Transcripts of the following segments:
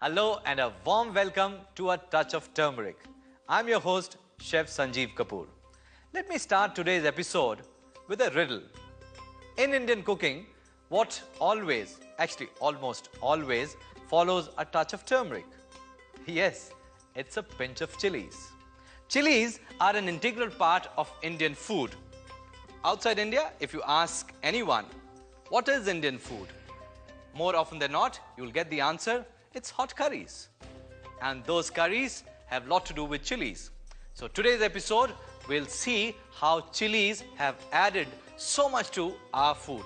Hello and a warm welcome to A Touch of Turmeric. I'm your host, Chef Sanjeev Kapoor. Let me start today's episode with a riddle. In Indian cooking, what always, actually almost always, follows a touch of turmeric? Yes, it's a pinch of chilies. Chilies are an integral part of Indian food. Outside India, if you ask anyone, what is Indian food? More often than not, you'll get the answer, it's hot curries. And those curries have a lot to do with chilies. So today's episode, we'll see how chilies have added so much to our food.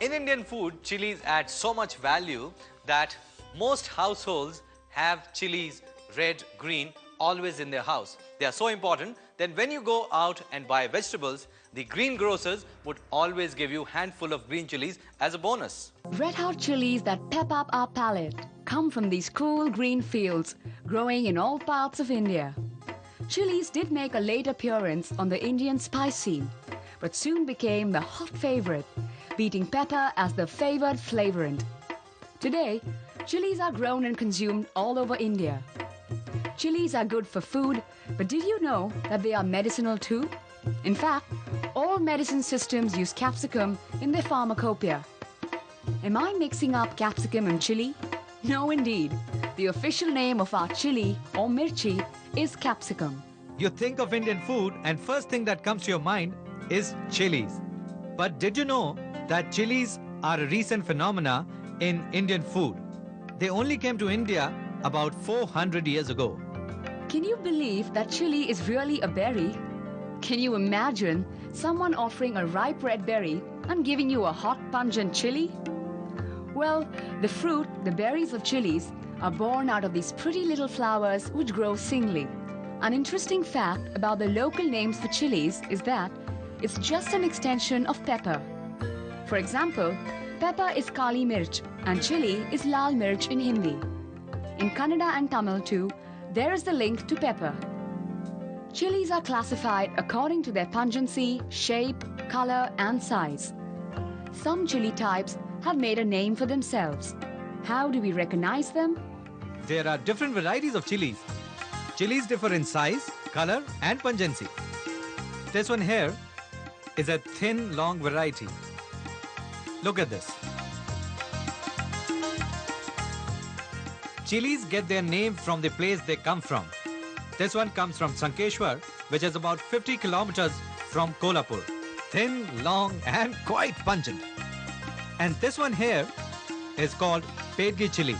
In Indian food, chilies add so much value that most households have chilies, red, green, always in their house. They are so important that when you go out and buy vegetables, the greengrocers would always give you a handful of green chilies as a bonus. Red hot chilies that pep up our palate come from these cool green fields growing in all parts of India. Chilies did make a late appearance on the Indian spice scene, but soon became the hot favorite, beating pepper as the favored flavorant. Today, chilies are grown and consumed all over India. Chilies are good for food, but did you know that they are medicinal too? In fact, all medicine systems use capsicum in their pharmacopoeia. Am I mixing up capsicum and chili? No, indeed. The official name of our chili or mirchi is capsicum. You think of Indian food and first thing that comes to your mind is chilies. But did you know that chilies are a recent phenomena in Indian food? They only came to India about 400 years ago. Can you believe that chili is really a berry? Can you imagine someone offering a ripe red berry and giving you a hot pungent chili? Well, the fruit, the berries of chilies, are born out of these pretty little flowers which grow singly. An interesting fact about the local names for chilies is that it's just an extension of pepper. For example, pepper is Kali Mirch and chili is Lal Mirch in Hindi. In Kannada and Tamil too, there is the link to pepper. Chilies are classified according to their pungency, shape, color and size. Some chili types have made a name for themselves. How do we recognize them? There are different varieties of chilies. Chilies differ in size, color and pungency. This one here is a thin, long variety. Look at this. Chilies get their name from the place they come from. This one comes from Sankeshwar, which is about 50 kilometers from Kolhapur. Thin, long and quite pungent. And this one here is called Bedgi chili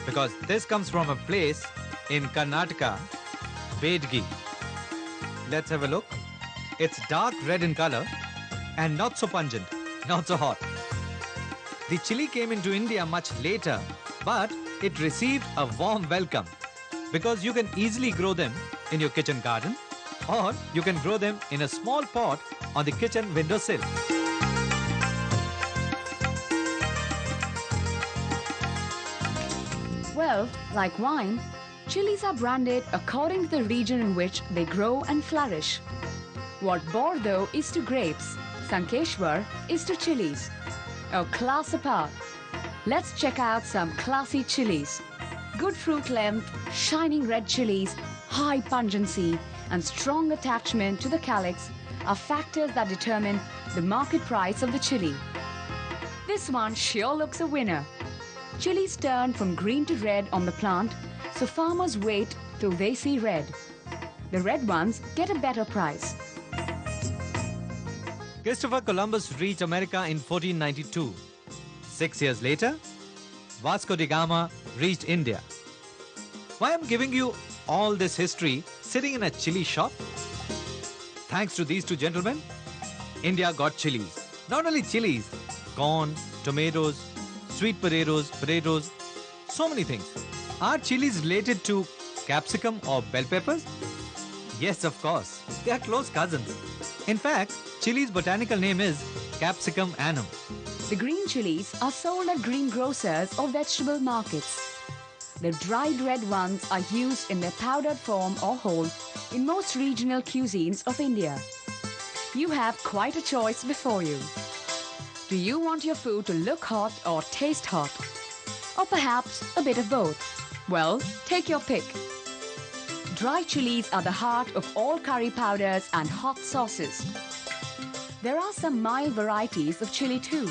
because this comes from a place in Karnataka, Bedgi. Let's have a look. It's dark red in color and not so pungent, not so hot. The chili came into India much later, but it received a warm welcome because you can easily grow them in your kitchen garden or you can grow them in a small pot on the kitchen windowsill. Well, like wine, chilies are branded according to the region in which they grow and flourish. What Bordeaux is to grapes, Sankeshwar is to chilies. A class apart. Let's check out some classy chilies. Good fruit length, shining red chilies, high pungency, and strong attachment to the calyx are factors that determine the market price of the chili. This one sure looks a winner. Chilies turn from green to red on the plant, so farmers wait till they see red. The red ones get a better price. Christopher Columbus reached America in 1492. 6 years later, Vasco da Gama reached India. Why I'm giving you all this history sitting in a chili shop? Thanks to these two gentlemen, India got chilies. Not only chilies, corn, tomatoes, sweet potatoes, so many things. Are chilies related to capsicum or bell peppers? Yes, of course. They are close cousins. In fact, chili's botanical name is Capsicum annum. The green chilies are sold at greengrocers or vegetable markets. The dried red ones are used in their powdered form or whole in most regional cuisines of India. You have quite a choice before you. Do you want your food to look hot or taste hot? Or perhaps a bit of both? Well, take your pick. Dry chilies are the heart of all curry powders and hot sauces. There are some mild varieties of chili too.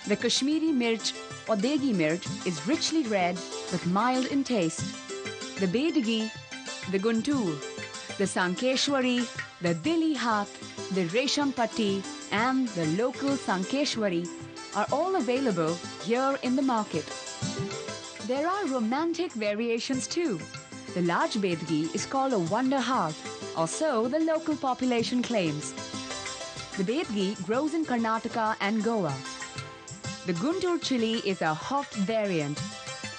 The Kashmiri mirch or Degi mirch is richly red but mild in taste. The Bedgi, the Guntur, the Sankeshwari, the Dili Hat, the Resham Patti and the local Sankeshwari are all available here in the market. There are romantic variations too. The large Bedgi is called a wonder heart, or so the local population claims. The Bedgi grows in Karnataka and Goa. The Guntur chili is a hot variant.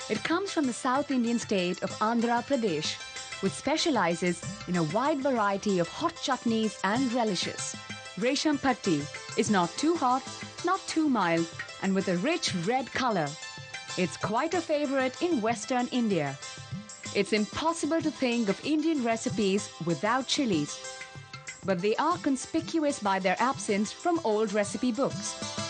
It comes from the South Indian state of Andhra Pradesh, which specializes in a wide variety of hot chutneys and relishes. Resham Patti is not too hot, not too mild, and with a rich red color. It's quite a favorite in Western India. It's impossible to think of Indian recipes without chilies, but they are conspicuous by their absence from old recipe books.